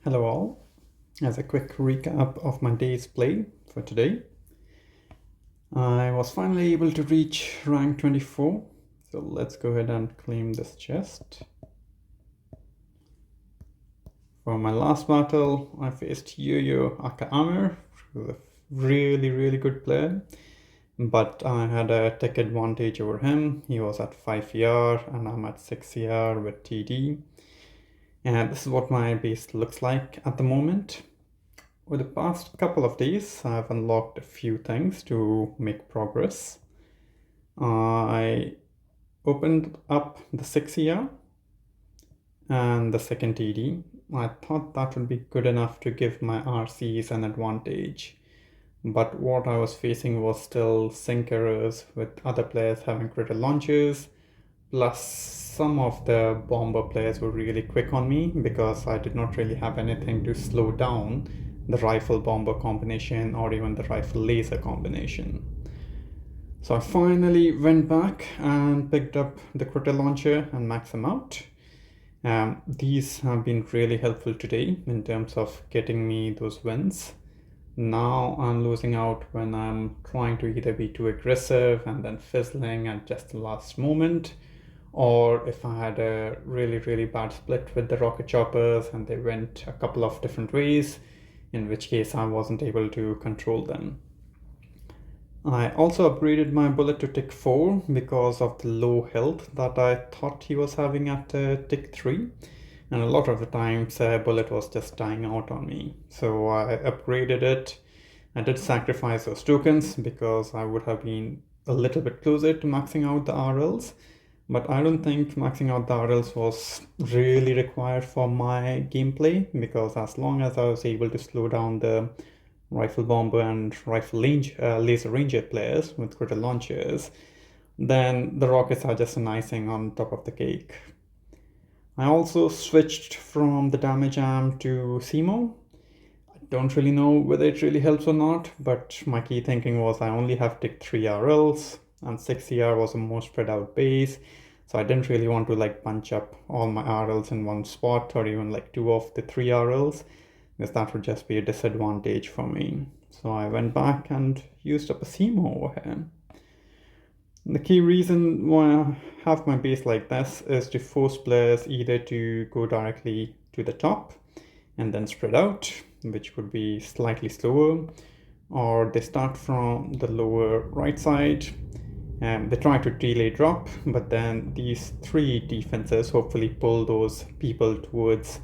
Hello all. As a quick recap of my day's play for today, I was finally able to reach rank 24. So let's go ahead and claim this chest. For my last battle, I faced Yo-Yo Akaamir, who's a really good player. But I had a tech advantage over him. He was at 5 CR and I'm at 6 CR with TD. And this is what my base looks like at the moment. Over the past couple of days, I've unlocked a few things to make progress. I opened up the 6 ER and the second TD. I thought that would be good enough to give my RCs an advantage. But what I was facing was still sync errors with other players having critical launches, plus some of the bomber players were really quick on me because I did not really have anything to slow down the rifle bomber combination or even the rifle laser combination. So I finally went back and picked up the critical launcher and maxed them out. These have been really helpful today in terms of getting me those wins. Now I'm losing out when I'm trying to either be too aggressive and then fizzling at just the last moment, or if I had a really bad split with the rocket choppers and they went a couple of different ways, in which case I wasn't able to control them. I also upgraded my bullet to tick 4 because of the low health that I thought he was having at tick 3. And a lot of the times bullet was just dying out on me. So I upgraded it. I did sacrifice those tokens because I would have been a little bit closer to maxing out the RLs. But I don't think maxing out the RLs was really required for my gameplay, because as long as I was able to slow down the rifle bomber and rifle laser ranger players with critical launchers, then the rockets are just an icing on top of the cake. I also switched from the damage arm to CMO. I don't really know whether it really helps or not, but my key thinking was I only have tick 3 RLs and 6 CR was a more spread out base. So I didn't really want to bunch up all my RLs in one spot, or even 2 of the 3 RLs, because that would just be a disadvantage for me. So I went back and used up a CMO over here. The key reason why I have my base like this is to force players either to go directly to the top and then spread out, which would be slightly slower, or they start from the lower right side and they try to delay drop, but then these 3 defenses hopefully pull those people towards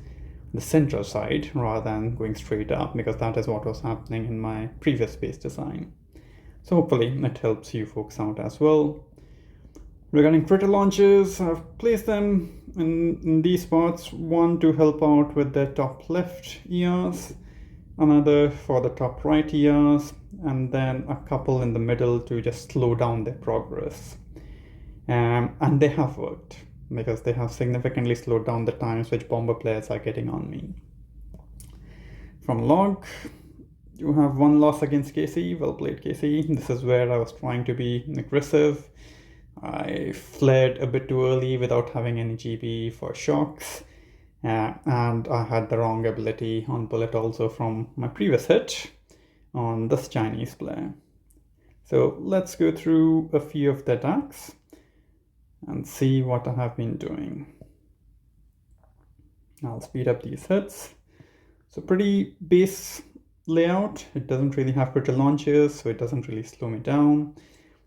the center side rather than going straight up, because that is what was happening in my previous base design. So hopefully it helps you folks out as well. Regarding critical launches, I've placed them in these spots, one to help out with the top left ERs, another for the top right ERs, and then a couple in the middle to just slow down their progress. And they have worked, because they have significantly slowed down the times which bomber players are getting on me. From log, you have 1 loss against KC. Well played, KC. This is where I was trying to be aggressive. I flared a bit too early without having any GB for shocks. And I had the wrong ability on bullet also from my previous hit on this Chinese player. So let's go through a few of the attacks and see what I have been doing. I'll speed up these hits. So pretty base layout. It doesn't really have critical launches, so it doesn't really slow me down.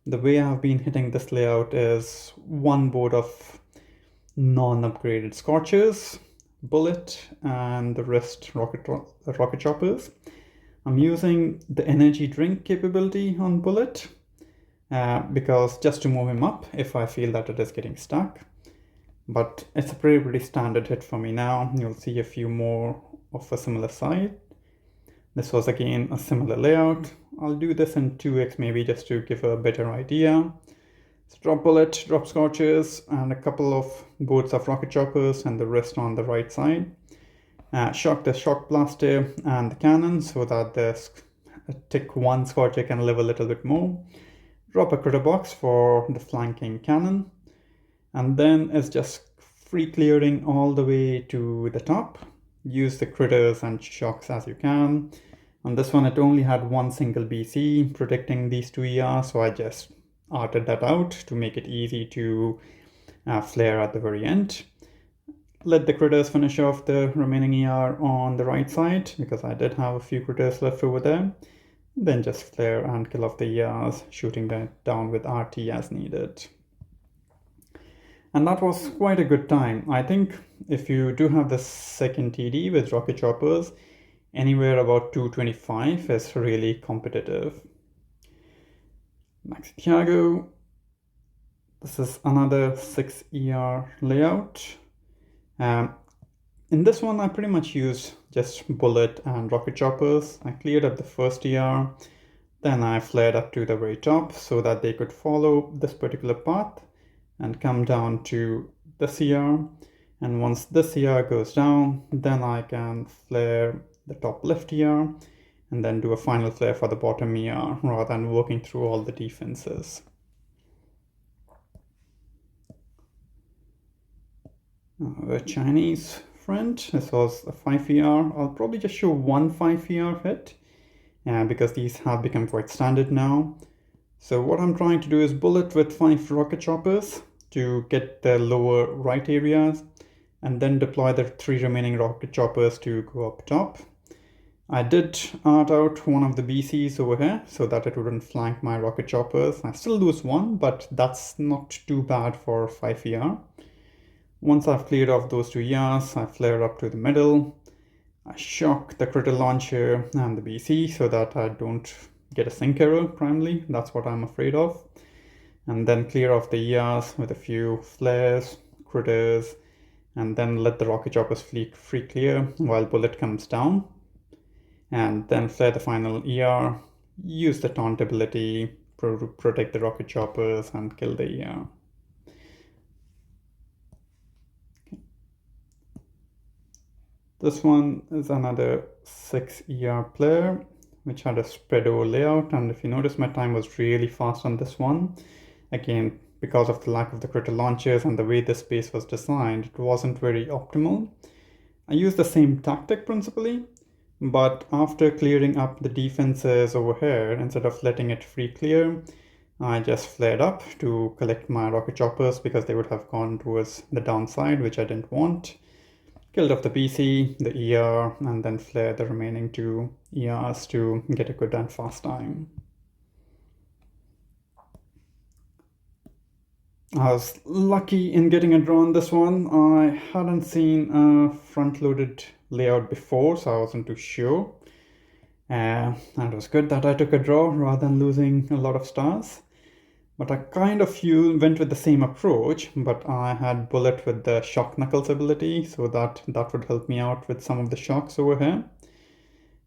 The way I've been hitting this layout is 1 board of non-upgraded Scorchers, bullet, and the rest rocket choppers. I'm using the energy drink capability on bullet because just to move him up if I feel that it is getting stuck. But it's a pretty standard hit for me now. You'll see a few more of a similar side. This was again a similar layout. I'll do this in 2x maybe just to give a better idea. So drop bullet, drop Scorchers, and a couple of boards of rocket choppers and the rest on the right side. Shock the shock blaster and the cannon so that the tick 1 Scorcher can live a little bit more. Drop a critter box for the flanking cannon. And then it's just free clearing all the way to the top use the critters and shocks as you can. On this one, it only had one single BC protecting these two ERs, so I just arted that out to make it easy to flare at the very end. Let the critters finish off the remaining ER on the right side, because I did have a few critters left over there. Then just flare and kill off the ERs, shooting them down with RT as needed. And that was quite a good time. I think if you do have the second TD with rocket choppers, anywhere about 225 is really competitive. Max Thiago. This is another 6 ER layout. In this one, I pretty much used just bullet and rocket choppers. I cleared up the first ER, then I flared up to the very top so that they could follow this particular path and come down to the CR. And once this CR goes down, then I can flare the top left ER and then do a final flare for the bottom ER rather than working through all the defenses. The Chinese friend, this was a 5 ER. I'll probably just show one 5 ER hit because these have become quite standard now. So what I'm trying to do is bullet with 5 rocket choppers to get the lower right areas and then deploy the 3 remaining rocket choppers to go up top. I did art out one of the BCs over here so that it wouldn't flank my rocket choppers. I still lose one, but that's not too bad for 5 ER. Once I've cleared off those 2 ERs, I flare up to the middle. I shock the critter launcher and the BC so that I don't get a sync error primarily. That's what I'm afraid of. And then clear off the ERs with a few flares, critters, and then let the rocket choppers free clear while bullet comes down. And then flare the final ER, use the taunt ability, protect the rocket choppers, and kill the ER. This one is another 6 ER player, which had a spread over layout. And if you notice, my time was really fast on this one. Again, because of the lack of the critter launchers and the way this base was designed, it wasn't very optimal. I used the same tactic principally, but after clearing up the defenses over here, instead of letting it free clear, I just flared up to collect my rocket choppers because they would have gone towards the downside, which I didn't want. Killed off the BC, the ER, and then flared the remaining 2 ERs to get a good and fast time. I was lucky in getting a draw on this one. I hadn't seen a front-loaded layout before, so I wasn't too sure. And it was good that I took a draw rather than losing a lot of stars. But I kind of went with the same approach, but I had bullet with the shock knuckles ability, so that would help me out with some of the shocks over here.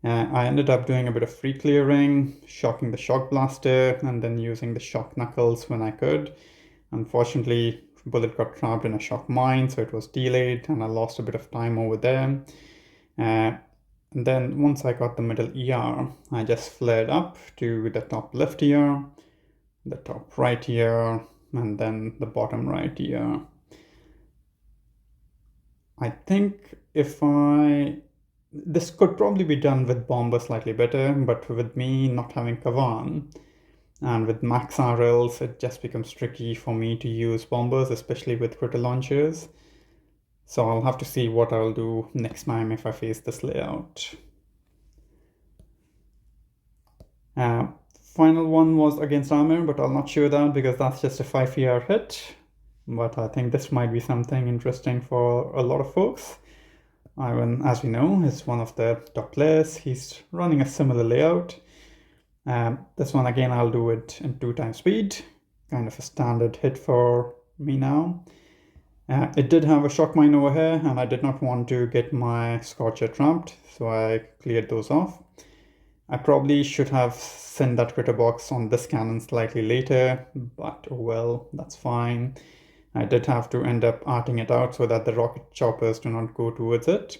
I ended up doing a bit of free clearing, shocking the shock blaster, and then using the shock knuckles when I could. Unfortunately, bullet got trapped in a shock mine, so it was delayed, and I lost a bit of time over there. And then once I got the middle ER, I just flared up to the top left ER, the top right ER, and then the bottom right ER. I think this could probably be done with Bomber slightly better, but with me not having Kavan and with max RLs, it just becomes tricky for me to use Bombers, especially with critter launchers. So I'll have to see what I'll do next time if I face this layout. Final one was against Amir, but I'll not show that because that's just a 5 ER hit. But I think this might be something interesting for a lot of folks. Ivan, as we know, is one of the top players. He's running a similar layout. This one again, I'll do it in 2 times speed. Kind of a standard hit for me now. It did have a shock mine over here, and I did not want to get my Scorcher trapped, so I cleared those off. I probably should have sent that critter box on this cannon slightly later, but oh well, that's fine. I did have to end up arting it out so that the rocket choppers do not go towards it.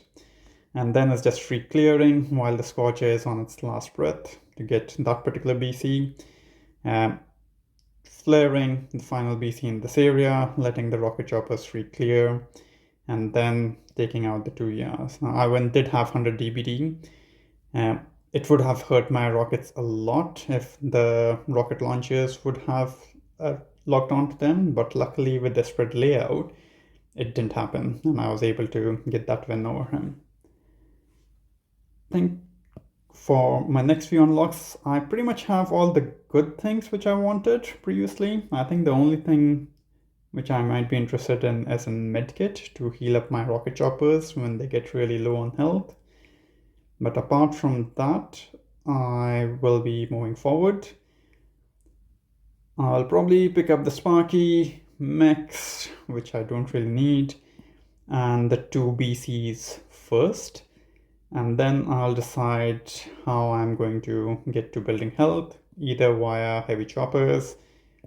And then it's just free clearing while the Scorcher is on its last breath to get that particular BC. Flaring the final BC in this area, letting the rocket choppers free clear, and then taking out the 2 years. Now, I did have 100 DBD. It would have hurt my rockets a lot if the rocket launchers would have locked onto them, but luckily with the spread layout, it didn't happen, and I was able to get that win over him. I think for my next few unlocks, I pretty much have all the good things which I wanted previously. I think the only thing which I might be interested in is a medkit to heal up my rocket choppers when they get really low on health. But apart from that, I will be moving forward. I'll probably pick up the Sparky, mechs, which I don't really need, and the 2 BCs first. And then I'll decide how I'm going to get to building health, either via heavy choppers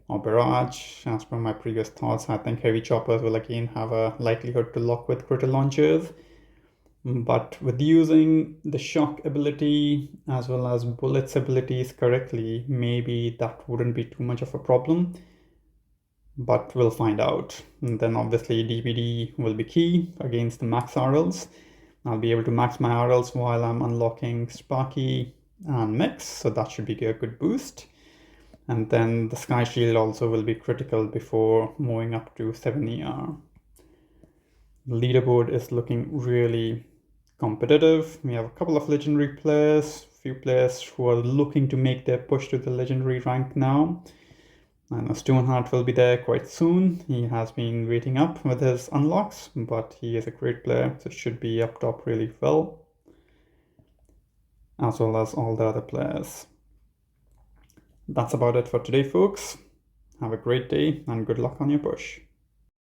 or barrage. As per my previous thoughts, I think heavy choppers will again have a likelihood to lock with critter launchers. But with using the shock ability as well as bullets abilities correctly, maybe that wouldn't be too much of a problem. But we'll find out. And then obviously DBD will be key against the max RLs. I'll be able to max my RLs while I'm unlocking Sparky and Mix, so that should be a good boost. And then the Sky Shield also will be critical before moving up to 7 ER. The leaderboard is looking really competitive. We have a couple of legendary players, few players who are looking to make their push to the legendary rank now. I know Stoneheart will be there quite soon. He has been waiting up with his unlocks, but he is a great player, so should be up top really well, as well as all the other players. That's about it for today, folks. Have a great day and good luck on your push.